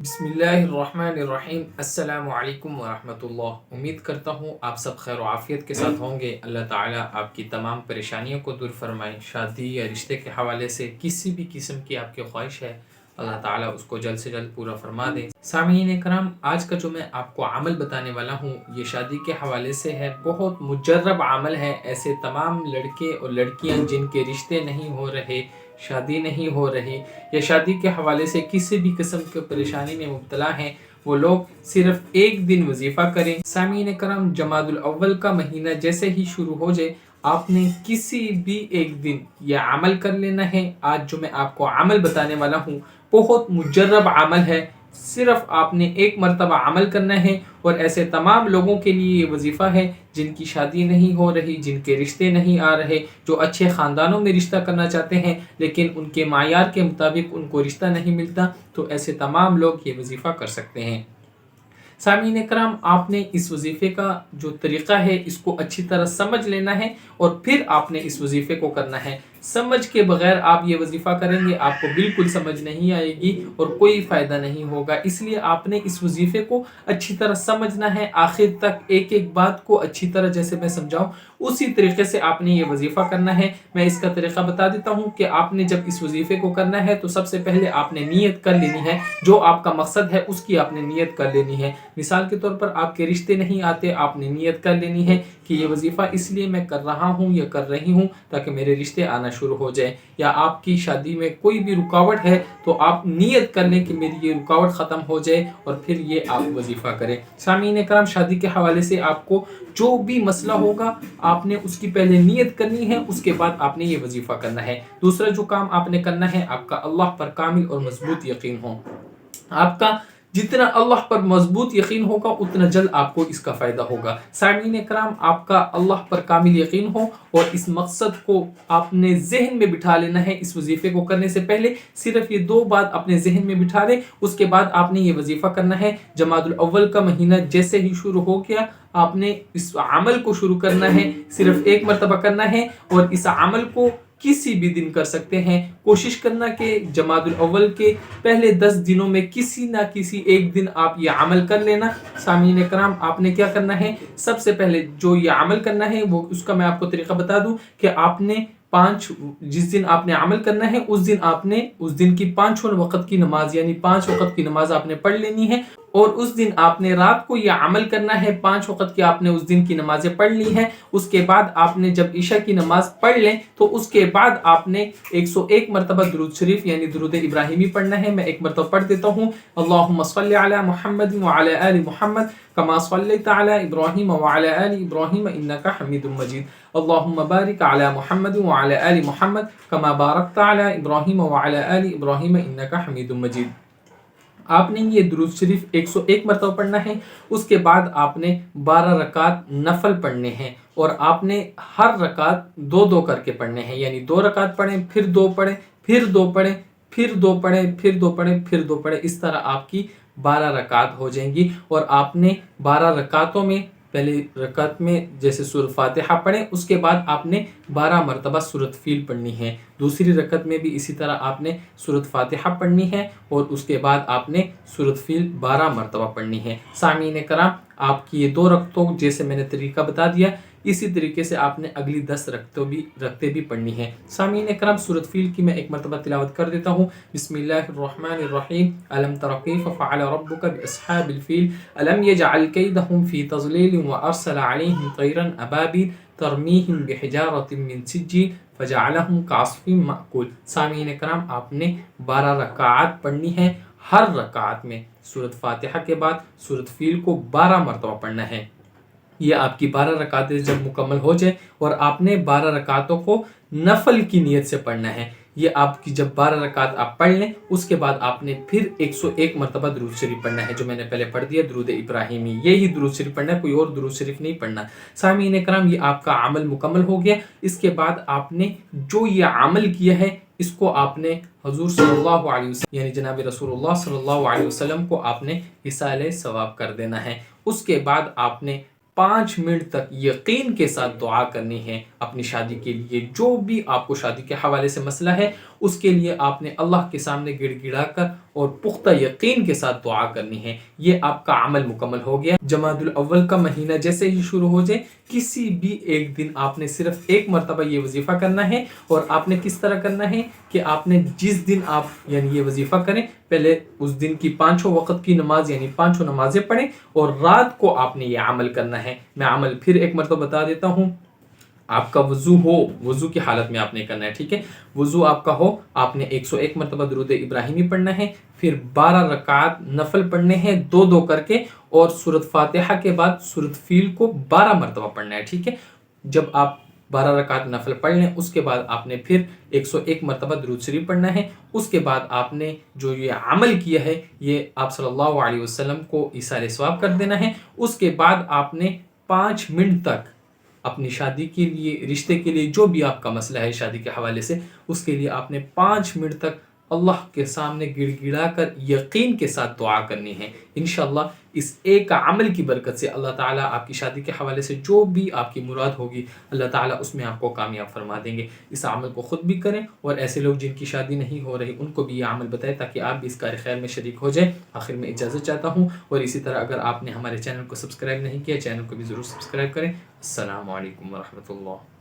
بسم اللہ الرحمن الرحیم السلام علیکم ورحمۃ اللہ۔ امید کرتا ہوں آپ سب خیر و عافیت کے ساتھ ہوں گے۔ اللہ تعالیٰ آپ کی تمام پریشانیوں کو دور فرمائے۔ شادی یا رشتے کے حوالے سے کسی بھی قسم کی آپ کی خواہش ہے، اللہ تعالیٰ اس کو جلد سے جلد پورا فرما دے۔ سامعین کرام، آج کا جو میں آپ کو عمل بتانے والا ہوں یہ شادی کے حوالے سے ہے، بہت مجرب عمل ہے۔ ایسے تمام لڑکے اور لڑکیاں جن کے رشتے نہیں ہو رہے، شادی نہیں ہو رہی یا شادی کے حوالے سے کسی بھی قسم کی پریشانی میں مبتلا ہیں، وہ لوگ صرف ایک دن وظیفہ کریں۔ سامعین کرام، جمادی الاول کا مہینہ جیسے ہی شروع ہو جائے، آپ نے کسی بھی ایک دن یہ عمل کر لینا ہے۔ آج جو میں آپ کو عمل بتانے والا ہوں بہت مجرب عمل ہے، صرف آپ نے ایک مرتبہ عمل کرنا ہے، اور ایسے تمام لوگوں کے لیے یہ وظیفہ ہے جن کی شادی نہیں ہو رہی، جن کے رشتے نہیں آ رہے، جو اچھے خاندانوں میں رشتہ کرنا چاہتے ہیں لیکن ان کے معیار کے مطابق ان کو رشتہ نہیں ملتا، تو ایسے تمام لوگ یہ وظیفہ کر سکتے ہیں۔ سامعین کرام، آپ نے اس وظیفے کا جو طریقہ ہے اس کو اچھی طرح سمجھ لینا ہے، اور پھر آپ نے اس وظیفے کو کرنا ہے۔ سمجھ کے بغیر آپ یہ وظیفہ کریں گے آپ کو بالکل سمجھ نہیں آئے گی اور کوئی فائدہ نہیں ہوگا۔ اس لیے آپ نے اس وظیفے کو اچھی طرح سمجھنا ہے، آخر تک ایک ایک بات کو اچھی طرح جیسے میں سمجھاؤں اسی طریقے سے آپ نے یہ وظیفہ کرنا ہے۔ میں اس کا طریقہ بتا دیتا ہوں کہ آپ نے جب اس وظیفے کو کرنا ہے تو سب سے پہلے آپ نے نیت کر لینی ہے، جو آپ کا مقصد ہے اس کی آپ نے نیت کر لینی ہے۔ مثال کے طور پر آپ کے رشتے نہیں آتے، آپ نے نیت کر لینی ہے کہ یہ وظیفہ اس لیے میں کر رہا ہوں یا کر رہی ہوں تاکہ میرے رشتے آنا شروع ہو جائے، یا آپ کی شادی میں کوئی بھی رکاوٹ ہے تو آپ نیت کر لیں کہ میری یہ رکاوٹ ختم ہو جائے اور پھر یہ آپ وظیفہ کریں۔ سامعین کرام، شادی کے حوالے سے آپ کو جو بھی مسئلہ ہوگا آپ نے اس کی پہلے نیت کرنی ہے، اس کے بعد آپ نے یہ وظیفہ کرنا ہے۔ دوسرا جو کام آپ نے کرنا ہے، آپ کا اللہ پر کامل اور مضبوط یقین ہو۔ آپ کا جتنا اللہ پر مضبوط یقین ہوگا اتنا جلد آپ کو اس کا فائدہ ہوگا۔ سامعین کرام، آپ کا اللہ پر کامل یقین ہو اور اس مقصد کو آپ نے ذہن میں بٹھا لینا ہے۔ اس وظیفے کو کرنے سے پہلے صرف یہ دو بات اپنے ذہن میں بٹھا لیں، اس کے بعد آپ نے یہ وظیفہ کرنا ہے۔ جمادی الاول کا مہینہ جیسے ہی شروع ہو گیا، آپ نے اس عمل کو شروع کرنا ہے، صرف ایک مرتبہ کرنا ہے، اور اس عمل کو کسی بھی دن کر سکتے ہیں۔ کوشش کرنا کہ جمادی الاول کے پہلے 10 دنوں میں کسی نہ کسی ایک دن آپ یہ عمل کر لینا۔ سامعین کرام، آپ نے کیا کرنا ہے، سب سے پہلے جو یہ عمل کرنا ہے وہ اس کا میں آپ کو طریقہ بتا دوں کہ آپ نے جس دن آپ نے عمل کرنا ہے اس دن کی 5 وقت کی نماز، یعنی 5 وقت کی نماز آپ نے پڑھ لینی ہے، اور اس دن آپ نے رات کو یہ عمل کرنا ہے۔ 5 وقت کی آپ نے اس دن کی نمازیں پڑھ لی ہیں۔ اس کے بعد آپ نے جب عشاء کی نماز پڑھ لیں تو اس کے بعد آپ نے 101 مرتبہ درود شریف یعنی درود ابراہیمی پڑھنا ہے۔ میں ایک مرتبہ پڑھ دیتا ہوں۔ اللہم صلی علی محمد وعلی آل محمد کما صلیت علی ابراہیم وعلی آل ابراہیم انک حمید مجید۔ اللہم بارک علی محمد وعلی آل محمد کما بارکت علی ابراہیم وعلی آل ابراہیم انک حمید مجید۔ آپ نے یہ درود شریف 101 مرتبہ پڑھنا ہے۔ اس کے بعد آپ نے 12 رکعت نفل پڑھنے ہیں، اور آپ نے ہر رکعت 2 کر کے پڑھنے ہیں، یعنی 2 رکعت پڑھیں، پھر 2 پڑھیں، پھر 2 پڑھیں، پھر 2 پڑھیں، پھر 2 پڑھیں، پھر 2 پڑھیں۔ اس طرح آپ کی 12 رکعت ہو جائیں گی، اور آپ نے 12 رکعتوں میں پہلی رکعت میں جیسے سورۃ فاتحہ پڑھیں، اس کے بعد آپ نے 12 مرتبہ سورۃ فیل پڑھنی ہے۔ دوسری رکعت میں بھی اسی طرح آپ نے سورۃ فاتحہ پڑھنی ہے، اور اس کے بعد آپ نے سورۃ فیل 12 مرتبہ پڑھنی ہے۔ سامعین کرام، آپ کی یہ 2 رکعتوں جیسے میں نے طریقہ بتا دیا، اسی طریقے سے آپ نے اگلی 10 رکعتیں بھی پڑھنی ہیں۔ سامعین کرام، سورۃ فیل کی میں ایک مرتبہ تلاوت کر دیتا ہوں۔ بسم اللہ الرحمن الرحیم۔ الم تر کیف فعل ربک باصحاب الفیل الم یجعل کیدہم فی تضلیل وارسل علیہم طیرا ابابیل ترمیہم بحجارۃ من سجیل فجعلہم کعصف مأکول۔ سامعین کرام، آپ نے 12 رکعات پڑھنی ہے۔ ہر رکعت میں سورۃ فاتحہ کے بعد سورۃ فیل کو 12 مرتبہ پڑھنا ہے۔ یہ آپ کی 12 رکعتیں جب مکمل ہو جائے، اور آپ نے 12 رکعتوں کو نفل کی نیت سے پڑھنا ہے۔ یہ آپ کی جب 12 رکعت آپ پڑھ لیں، اس کے بعد آپ نے پھر 101 مرتبہ درود شریف پڑھنا ہے، جو میں نے پہلے پڑھ دیا، درود ابراہیمی۔ یہی درود شریف پڑھنا ہے، کوئی اور درود شریف نہیں پڑھنا۔ سامعین کرام، یہ آپ کا عمل مکمل ہو گیا۔ اس کے بعد آپ نے جو یہ عمل کیا ہے اس کو آپ نے حضور صلی اللہ علیہ وسلم یعنی جناب رسول اللہ صلی اللہ علیہ وسلم کو آپ نے ایصال ثواب کر دینا ہے۔ اس کے بعد آپ نے 5 منٹ تک یقین کے ساتھ دعا کرنی ہے اپنی شادی کے لیے۔ جو بھی آپ کو شادی کے حوالے سے مسئلہ ہے اس کے لیے آپ نے اللہ کے سامنے گڑ گڑا کر اور پختہ یقین کے ساتھ دعا کرنی ہے. یہ آپ کا عمل مکمل ہو گیا. جمادی الاول کا مہینہ جیسے ہی شروع ہو جائے کسی بھی ایک دن آپ نے صرف ایک مرتبہ یہ وظیفہ کرنا ہے. اور آپ نے کس طرح کرنا ہے کہ آپ نے جس دن آپ یعنی یہ وظیفہ کریں پہلے اس دن کی 5 وقت کی نماز یعنی 5 نمازیں پڑھیں اور رات کو آپ نے یہ عمل کرنا ہے. میں عمل پھر ایک مرتبہ بتا دیتا ہوں. آپ کا وضو ہو، وضو کی حالت میں آپ نے کرنا ہے، ٹھیک ہے. وضو آپ کا ہو، آپ نے 101 مرتبہ درود ابراہیمی پڑھنا ہے. پھر 12 رکعات نفل پڑھنے ہیں 2 کر کے، اور سورۃ فاتحہ کے بعد سورۃ فیل کو 12 مرتبہ پڑھنا ہے، ٹھیک ہے. جب آپ 12 رکعات نفل پڑھ لیں اس کے بعد آپ نے پھر 101 مرتبہ درود شریف پڑھنا ہے. اس کے بعد آپ نے جو یہ عمل کیا ہے یہ آپ صلی اللہ علیہ وسلم کو ایثار ثواب کر دینا ہے. اس کے بعد آپ نے 5 منٹ تک اپنی شادی کے لیے، رشتے کے لیے، جو بھی آپ کا مسئلہ ہے شادی کے حوالے سے، اس کے لیے آپ نے 5 منٹ تک اللہ کے سامنے گڑ گڑا کر یقین کے ساتھ دعا کرنی ہے. انشاءاللہ اس ایک عمل کی برکت سے اللہ تعالیٰ آپ کی شادی کے حوالے سے جو بھی آپ کی مراد ہوگی اللہ تعالیٰ اس میں آپ کو کامیاب فرما دیں گے. اس عمل کو خود بھی کریں اور ایسے لوگ جن کی شادی نہیں ہو رہی ان کو بھی یہ عمل بتائیں تاکہ آپ بھی اس کار خیر میں شریک ہو جائیں. آخر میں اجازت چاہتا ہوں، اور اسی طرح اگر آپ نے ہمارے چینل کو سبسکرائب نہیں کیا چینل کو بھی ضرور سبسکرائب کریں. السلام علیکم ورحمۃ اللہ.